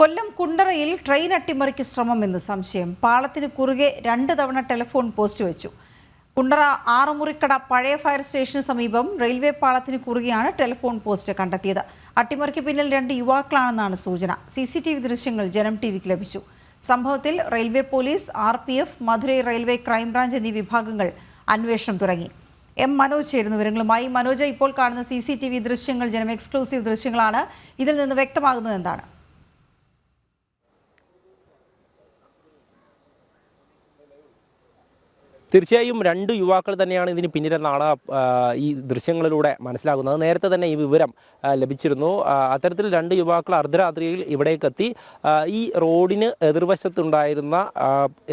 കൊല്ലം കുണ്ടറയിൽ train അട്ടിമറിക്ക് ശ്രമമെന്ന് സംശയം. പാളത്തിന് കുറുകെ 2 തവണ ടെലിഫോൺ പോസ്റ്റ് വെച്ചു. കുണ്ടറ ആറുമുറിക്കട പഴയ ഫയർ സ്റ്റേഷന് സമീപം റെയിൽവേ പാളത്തിന് കുറുകെയാണ് ടെലിഫോൺ പോസ്റ്റ് കണ്ടെത്തിയത്. അട്ടിമറിക്ക് പിന്നിൽ 2 യുവാക്കളാണെന്നാണ് സൂചന. CCTV ദൃശ്യങ്ങൾ ജനം ടിവിക്ക് ലഭിച്ചു. സംഭവത്തിൽ railway police, RPF, Madurai railway crime branch എന്നീ വിഭാഗങ്ങൾ അന്വേഷണം തുടങ്ങി. M. മനോജ് ചേരുന്നു വിവരങ്ങളുമായി. മനോജ്, ഇപ്പോൾ കാണുന്ന CCTV ദൃശ്യങ്ങൾ ജനം എക്സ്ക്ലൂസീവ് ദൃശ്യങ്ങളാണ്. ഇതിൽ നിന്ന് വ്യക്തമാകുന്നത് എന്താണ്? തീർച്ചയായും 2 യുവാക്കൾ തന്നെയാണ് ഇതിന് പിന്നിലെന്നാണ് ഈ ദൃശ്യങ്ങളിലൂടെ മനസ്സിലാകുന്നത്. നേരത്തെ തന്നെ ഈ വിവരം ലഭിച്ചിരുന്നു. അത്തരത്തിൽ 2 യുവാക്കൾ അർദ്ധരാത്രിയിൽ ഇവിടേക്കെത്തി ഈ റോഡിന് എതിർവശത്തുണ്ടായിരുന്ന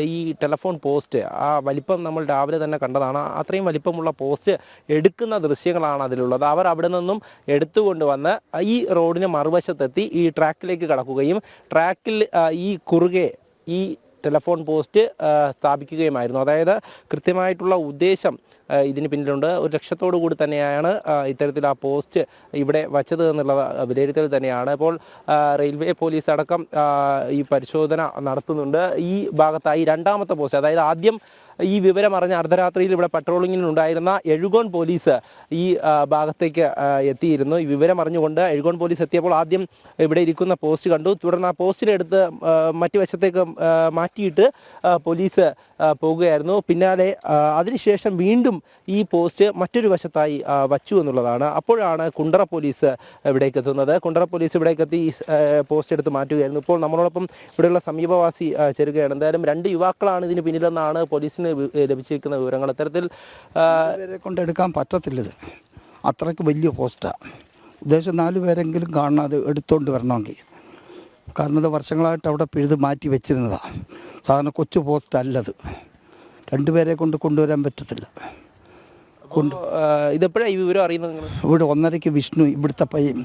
ഈ ടെലിഫോൺ പോസ്റ്റ്, ആ വലിപ്പം നമ്മൾ രാവിലെ തന്നെ കണ്ടതാണ്. അത്രയും വലിപ്പമുള്ള പോസ്റ്റ് എടുക്കുന്ന ദൃശ്യങ്ങളാണ് അതിലുള്ളത്. അവർ അവിടെ നിന്നും എടുത്തുകൊണ്ടുവന്ന് ഈ റോഡിന് മറുവശത്തെത്തി ഈ ട്രാക്കിലേക്ക് കടക്കുകയും ട്രാക്കിൽ ഈ കുറുകെ ഈ ടെലിഫോൺ പോസ്റ്റ് സ്ഥാപിക്കുകയുമായിരുന്നു. അതായത് കൃത്യമായിട്ടുള്ള ഉദ്ദേശം ഇതിന് പിന്നിലുണ്ട്. ഒരു ലക്ഷ്യത്തോടു കൂടി തന്നെയാണ് ഇത്തരത്തിൽ ആ പോസ്റ്റ് ഇവിടെ വച്ചത് എന്നുള്ള വിലയിരുത്തൽ തന്നെയാണ്. ഇപ്പോൾ റെയിൽവേ പോലീസ് അടക്കം ഈ പരിശോധന നടത്തുന്നുണ്ട്. ഈ ഭാഗത്തായി 2ാമത്തെ പോസ്റ്റ്, അതായത് ആദ്യം ഈ വിവരം അറിഞ്ഞ അർദ്ധരാത്രിയിൽ ഇവിടെ പട്രോളിങ്ങിനുണ്ടായിരുന്ന എഴുകോൺ പോലീസ് ഈ ഭാഗത്തേക്ക് എത്തിയിരുന്നു. ഈ വിവരം അറിഞ്ഞുകൊണ്ട് എഴുകോൺ പോലീസ് എത്തിയപ്പോൾ ആദ്യം ഇവിടെ ഇരിക്കുന്ന പോസ്റ്റ് കണ്ടു. തുടർന്ന് ആ പോസ്റ്റിനെടുത്ത് മറ്റു വശത്തേക്ക് മാറ്റിയിട്ട് പോലീസ് പോകുകയായിരുന്നു. പിന്നാലെ അതിനുശേഷം വീണ്ടും ഈ പോസ്റ്റ് മറ്റൊരു വശത്തായി വച്ചു എന്നുള്ളതാണ്. അപ്പോഴാണ് കുണ്ടറ പോലീസ് ഇവിടേക്ക് എത്തുന്നത്. കുണ്ടറ പോലീസ് ഇവിടേക്ക് എത്തി ഈ പോസ്റ്റ് എടുത്ത് മാറ്റുകയായിരുന്നു. ഇപ്പോൾ നമ്മളോടൊപ്പം ഇവിടെയുള്ള സമീപവാസി ചേരുകയാണ്. എന്തായാലും 2 യുവാക്കളാണ് ഇതിന് പിന്നിലെന്നാണ് പോലീസിന് ലഭിച്ചിരിക്കുന്ന വിവരങ്ങൾ. അത്തരത്തിൽ കൊണ്ടെടുക്കാൻ പറ്റത്തില്ലത്, അത്രയ്ക്ക് വലിയ പോസ്റ്റാണ്. ഉദ്ദേശം 4 പേരെങ്കിലും കാണണം അത് എടുത്തുകൊണ്ട് വരണമെങ്കിൽ. കാരണം ഇത് വർഷങ്ങളായിട്ട് അവിടെ പിഴുത് മാറ്റി വെച്ചിരുന്നതാണ്. സാധാരണ കൊച്ചു പോസ്റ്റ് അല്ലത്. 2 പേരെ കൊണ്ടുവരാൻ പറ്റത്തില്ല. ഇതെപ്പോഴാണ് ഈ വിവരം അറിയുന്നത്? ഇവിടെ 1:30 വിഷ്ണു ഇവിടുത്തെ പയ്യൻ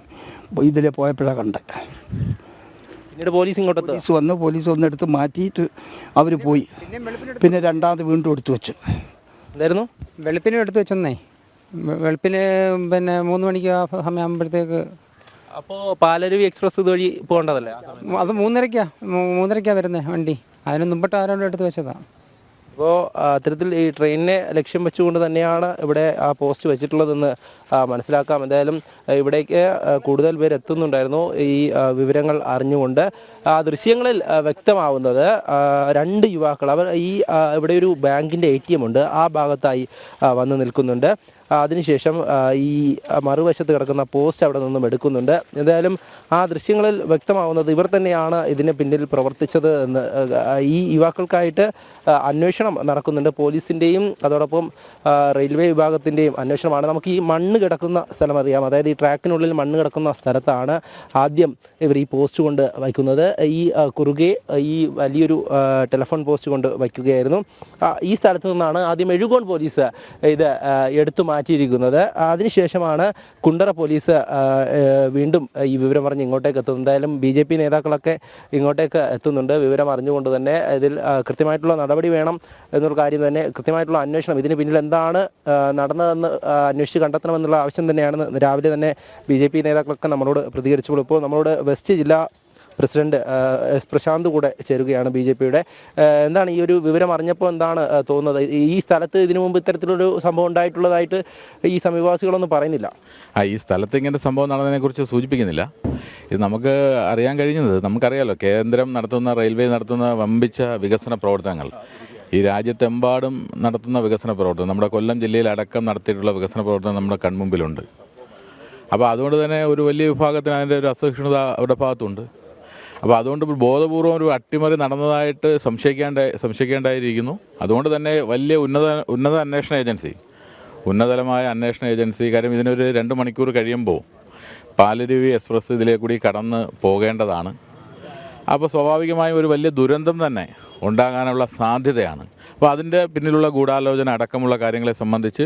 ഇതിലെ പോയപ്പോഴാണ് കണ്ടത്. പിന്നീട് പോലീസ് വന്നെടുത്ത് മാറ്റിയിട്ട് അവർ പോയി. പിന്നെ 2ാമത് വീണ്ടും എടുത്തു വെച്ചു. എന്തായിരുന്നു? വെളുപ്പിനും എടുത്തു വെച്ചെന്നേ. വെളുപ്പിന് പിന്നെ 3 മണിക്ക് ആ സമയമാകുമ്പോഴത്തേക്ക്. അപ്പോൾ പാലരുവി എക്സ്പ്രസ് ഇതുവഴി പോകേണ്ടതല്ലേ? അത് 3:30 വരുന്നത് വണ്ടി. അതിന് മുമ്പിട്ട് ആരോടും എടുത്ത് വെച്ചതാണ്. അപ്പോൾ അത്തരത്തിൽ ഈ ട്രെയിനിനെ ലക്ഷ്യം വെച്ചുകൊണ്ട് തന്നെയാണ് ഇവിടെ ആ പോസ്റ്റ് വെച്ചിട്ടുള്ളതെന്ന് മനസ്സിലാക്കാം. എന്തായാലും ഇവിടേക്ക് കൂടുതൽ പേര് എത്തുന്നുണ്ടായിരുന്നു ഈ വിവരങ്ങൾ അറിഞ്ഞുകൊണ്ട്. ആ ദൃശ്യങ്ങളിൽ വ്യക്തമാവുന്നത് 2 യുവാക്കൾ, അവർ ഈ ഇവിടെ ഒരു ബാങ്കിൻ്റെ ATM ഉണ്ട്, ആ ഭാഗത്തായി വന്ന് നിൽക്കുന്നുണ്ട്. അതിനുശേഷം ഈ മറുവശത്ത് കിടക്കുന്ന പോസ്റ്റ് അവിടെ നിന്നും എടുക്കുന്നുണ്ട്. എന്തായാലും ആ ദൃശ്യങ്ങളിൽ വ്യക്തമാവുന്നത് ഇവർ തന്നെയാണ് ഇതിന് പിന്നിൽ പ്രവർത്തിച്ചത് എന്ന്. ഈ യുവാക്കൾക്കായിട്ട് അന്വേഷണം നടക്കുന്നുണ്ട്. പോലീസിൻ്റെയും അതോടൊപ്പം റെയിൽവേ വിഭാഗത്തിൻ്റെയും അന്വേഷണമാണ്. നമുക്ക് ഈ മണ്ണ് കിടക്കുന്ന സ്ഥലം അറിയാം. അതായത് ഈ ട്രാക്കിനുള്ളിൽ മണ്ണ് കിടക്കുന്ന സ്ഥലത്താണ് ആദ്യം ഇവർ ഈ പോസ്റ്റ് കൊണ്ട് വയ്ക്കുന്നത്. ഈ കുറുകെ ഈ വലിയൊരു ടെലിഫോൺ പോസ്റ്റ് കൊണ്ട് വയ്ക്കുകയായിരുന്നു. ഈ സ്ഥലത്ത് നിന്നാണ് ആദ്യം എഴുകോൺ പോലീസ് ഇത് എടുത്തു മാറ്റിയിരിക്കുന്നത്. അതിനുശേഷമാണ് കുണ്ടറ പോലീസ് വീണ്ടും ഈ വിവരം അറിഞ്ഞ് ഇങ്ങോട്ടേക്ക് എത്തുന്നത്. എന്തായാലും BJP നേതാക്കളൊക്കെ ഇങ്ങോട്ടേക്ക് എത്തുന്നുണ്ട്. വിവരം അറിഞ്ഞുകൊണ്ട് തന്നെ ഇതിൽ കൃത്യമായിട്ടുള്ള നടപടി വേണം എന്നൊരു കാര്യം തന്നെ, കൃത്യമായിട്ടുള്ള അന്വേഷണം, ഇതിന് പിന്നിൽ എന്താണ് നടന്നതെന്ന് അന്വേഷിച്ച് കണ്ടെത്തണമെന്നുള്ള ആവശ്യം തന്നെയാണ് രാവിലെ തന്നെ BJP നേതാക്കളൊക്കെ നമ്മളോട് പ്രതികരിച്ചപ്പോൾ. ഇപ്പോൾ നമ്മളോട് വെസ്റ്റ് ജില്ലാ പ്രസിഡന്റ് S. പ്രശാന്ത് കൂടെ ചേരുകയാണ് BJPയുടെ. എന്താണ് ഈ ഒരു വിവരം അറിഞ്ഞപ്പോൾ എന്താണ് തോന്നുന്നത്? ഈ സ്ഥലത്ത് ഇതിനു മുമ്പ് ഇത്തരത്തിലൊരു സംഭവം ഉണ്ടായിട്ടുള്ളതായിട്ട് ഈ സമീപവാസികളൊന്നും പറയുന്നില്ല. ഈ സ്ഥലത്ത് ഇങ്ങനെ സംഭവം നടന്നതിനെക്കുറിച്ച് സൂചിപ്പിക്കുന്നില്ല. ഇത് നമുക്ക് അറിയാൻ കഴിഞ്ഞത്, നമുക്കറിയാലോ, കേന്ദ്രം നടത്തുന്ന, റെയിൽവേ നടത്തുന്ന വമ്പിച്ച വികസന പ്രവർത്തനങ്ങൾ, ഈ രാജ്യത്തെമ്പാടും നടത്തുന്ന വികസന പ്രവർത്തനം, നമ്മുടെ കൊല്ലം ജില്ലയിലടക്കം നടത്തിയിട്ടുള്ള വികസന പ്രവർത്തനം നമ്മുടെ കൺമുമ്പിലുണ്ട്. അപ്പോൾ അതുകൊണ്ട് തന്നെ ഒരു വലിയ വിഭാഗത്തിന് അതിൻ്റെ ഒരു അസഹിഷ്ണുത അവരുടെ ഭാഗത്തുണ്ട്. അപ്പോൾ അതുകൊണ്ട് ബോധപൂർവം ഒരു അട്ടിമറി നടന്നതായിട്ട് സംശയിക്കേണ്ടായിരിക്കുന്നു. അതുകൊണ്ട് തന്നെ വലിയ ഉന്നത അന്വേഷണ ഏജൻസി, ഉന്നതതലമായ അന്വേഷണ ഏജൻസി, കാര്യം ഇതിനൊരു 2 മണിക്കൂർ കഴിയുമ്പോൾ പാലരുവി എക്സ്പ്രസ് ഇതിലേ കൂടി കടന്ന് പോകേണ്ടതാണ്. അപ്പോൾ സ്വാഭാവികമായും ഒരു വലിയ ദുരന്തം തന്നെ ഉണ്ടാകാനുള്ള സാധ്യതയാണ്. അപ്പോൾ അതിൻ്റെ പിന്നിലുള്ള ഗൂഢാലോചന അടക്കമുള്ള കാര്യങ്ങളെ സംബന്ധിച്ച്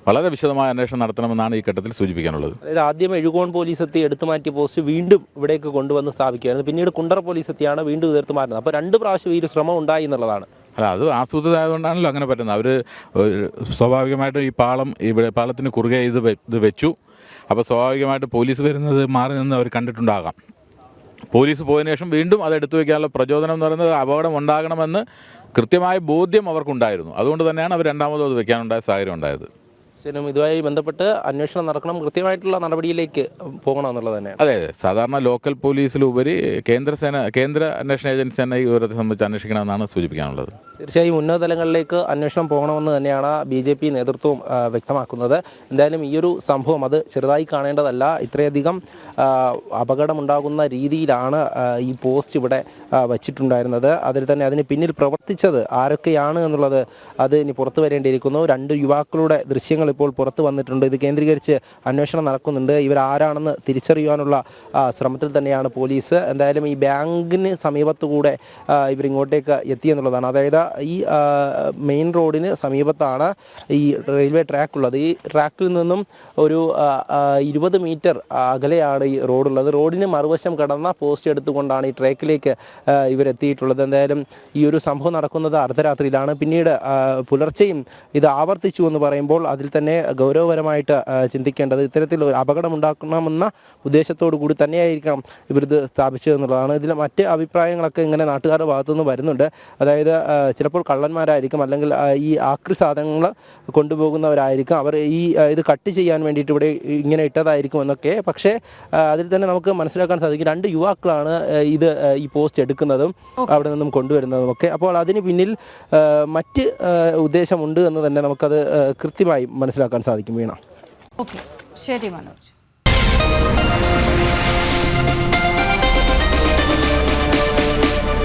വളരെ വിശദമായ അന്വേഷണം നടത്തണമെന്നാണ് ഈ ഘട്ടത്തിൽ സൂചിപ്പിക്കാനുള്ളത്. അതായത് ആദ്യം എഴുകോൺ പോലീസ് എത്തി എടുത്തു മാറ്റിയ പോസ്റ്റ് വീണ്ടും ഇവിടേക്ക് കൊണ്ടുവന്ന് സ്ഥാപിക്കുകയായിരുന്നു. പിന്നീട് കുണ്ടറ പോലീസ് എത്തിയാണ് വീണ്ടും ഉയർത്ത് മാറ്റുന്നത്. അപ്പോൾ 2 പ്രാവശ്യം ഈ ഒരു ശ്രമം ഉണ്ടായി എന്നുള്ളതാണ്. അല്ല, അത് ആസൂത്രിതമായതുകൊണ്ടാണല്ലോ അങ്ങനെ പറ്റുന്നത്. അവർ സ്വാഭാവികമായിട്ടും ഈ പാളത്തിന് കുറുകെ ഇത് വെച്ചു. അപ്പോൾ സ്വാഭാവികമായിട്ട് പോലീസ് വരുന്നത് മാറി നിന്ന് അവർ കണ്ടിട്ടുണ്ടാകാം. പോലീസ് പോയതിനു ശേഷം വീണ്ടും അത് എടുത്തു വയ്ക്കാനുള്ള പ്രചോദനം എന്ന് പറയുന്നത് അപകടം ഉണ്ടാകണമെന്ന് കൃത്യമായ ബോധ്യം അവർക്കുണ്ടായിരുന്നു. അതുകൊണ്ട് തന്നെയാണ് അവർ രണ്ടാമതും അത് വെക്കാനുണ്ടായ സാഹചര്യം ഉണ്ടായത്. ഇതുമായി ബന്ധപ്പെട്ട് അന്വേഷണം നടക്കണം, കൃത്യമായിട്ടുള്ള നടപടിയിലേക്ക് പോകണം എന്നുള്ളത് തന്നെയാണ്. അതെ, സാധാരണ ലോക്കൽ പോലീസിലുപരി കേന്ദ്ര അന്വേഷണ ഏജൻസി തന്നെ ഈ വിവരത്തെ സംബന്ധിച്ച് അന്വേഷിക്കണമെന്നാണ് സൂചിപ്പിക്കാനുള്ളത്. തീർച്ചയായും ഉന്നത തലങ്ങളിലേക്ക് അന്വേഷണം പോകണമെന്ന് തന്നെയാണ് BJP നേതൃത്വവും വ്യക്തമാക്കുന്നത്. എന്തായാലും ഈ ഒരു സംഭവം അത് ചെറുതായി കാണേണ്ടതല്ല. ഇത്രയധികം അപകടമുണ്ടാകുന്ന രീതിയിലാണ് ഈ പോസ്റ്റ് ഇവിടെ വച്ചിട്ടുണ്ടായിരുന്നത്. അതിൽ തന്നെ അതിന് പിന്നിൽ പ്രവർത്തിച്ചത് ആരൊക്കെയാണ് എന്നുള്ളത് അത് ഇനി പുറത്തു വരേണ്ടിയിരിക്കുന്നു. 2 യുവാക്കളുടെ ദൃശ്യങ്ങൾ ഇപ്പോൾ പുറത്തു വന്നിട്ടുണ്ട്. ഇത് കേന്ദ്രീകരിച്ച് അന്വേഷണം നടക്കുന്നുണ്ട്. ഇവരാരാണെന്ന് തിരിച്ചറിയാനുള്ള ശ്രമത്തിൽ തന്നെയാണ് പോലീസ്. എന്തായാലും ഈ ബാങ്കിന് സമീപത്തുകൂടെ ഇവരിങ്ങോട്ടേക്ക് എത്തിയെന്നുള്ളതാണ്. അതായത് ഈ മെയിൻ റോഡിന് സമീപത്താണ് ഈ റെയിൽവേ ട്രാക്ക് ഉള്ളത്. ഈ ട്രാക്കിൽ നിന്നും ഒരു 20 മീറ്റർ അകലെയാണ് ഈ റോഡുള്ളത്. റോഡിന് മറുവശം കടന്ന പോസ്റ്റ് എടുത്തുകൊണ്ടാണ് ഈ ട്രാക്കിലേക്ക് ഇവരെത്തിയിട്ടുള്ളത്. എന്തായാലും ഈ ഒരു സംഭവം നടക്കുന്നത് അർദ്ധരാത്രിയിലാണ്. പിന്നീട് പുലർച്ചെയും ഇത് ആവർത്തിച്ചു എന്ന് പറയുമ്പോൾ അതിൽ തന്നെ ഗൗരവപരമായിട്ട് ചിന്തിക്കേണ്ടത് ഇത്തരത്തിൽ ഒരു അപകടം ഉണ്ടാക്കണമെന്ന ഉദ്ദേശത്തോടു കൂടി തന്നെയായിരിക്കണം ഇവരിത് സ്ഥാപിച്ചതെന്നുള്ളതാണ്. ഇതിൽ മറ്റ് അഭിപ്രായങ്ങളൊക്കെ ഇങ്ങനെ നാട്ടുകാരുടെ ഭാഗത്തുനിന്ന് വരുന്നുണ്ട്. അതായത് ചിലപ്പോൾ കള്ളന്മാരായിരിക്കും, അല്ലെങ്കിൽ ഈ ആക്രി സാധനങ്ങൾ കൊണ്ടുപോകുന്നവരായിരിക്കും, അവർ ഈ ഇത് കട്ട് ചെയ്യാൻ വേണ്ടിയിട്ട് ഇവിടെ ഇങ്ങനെ ഇട്ടതായിരിക്കും എന്നൊക്കെ. പക്ഷേ അതിൽ തന്നെ നമുക്ക് മനസ്സിലാക്കാൻ സാധിക്കും 2 യുവാക്കളാണ് ഈ പോസ്റ്റ് എടുക്കുന്നതും അവിടെ നിന്നും കൊണ്ടുവരുന്നതും ഒക്കെ. അപ്പോൾ അതിന് പിന്നിൽ മറ്റ് ഉദ്ദേശമുണ്ട് എന്ന് തന്നെ നമുക്കത് കൃത്യമായി മനസ്സിലാക്കാൻ സാധിക്കും. വീണ. ഓക്കെ, ശരി മനോജ്.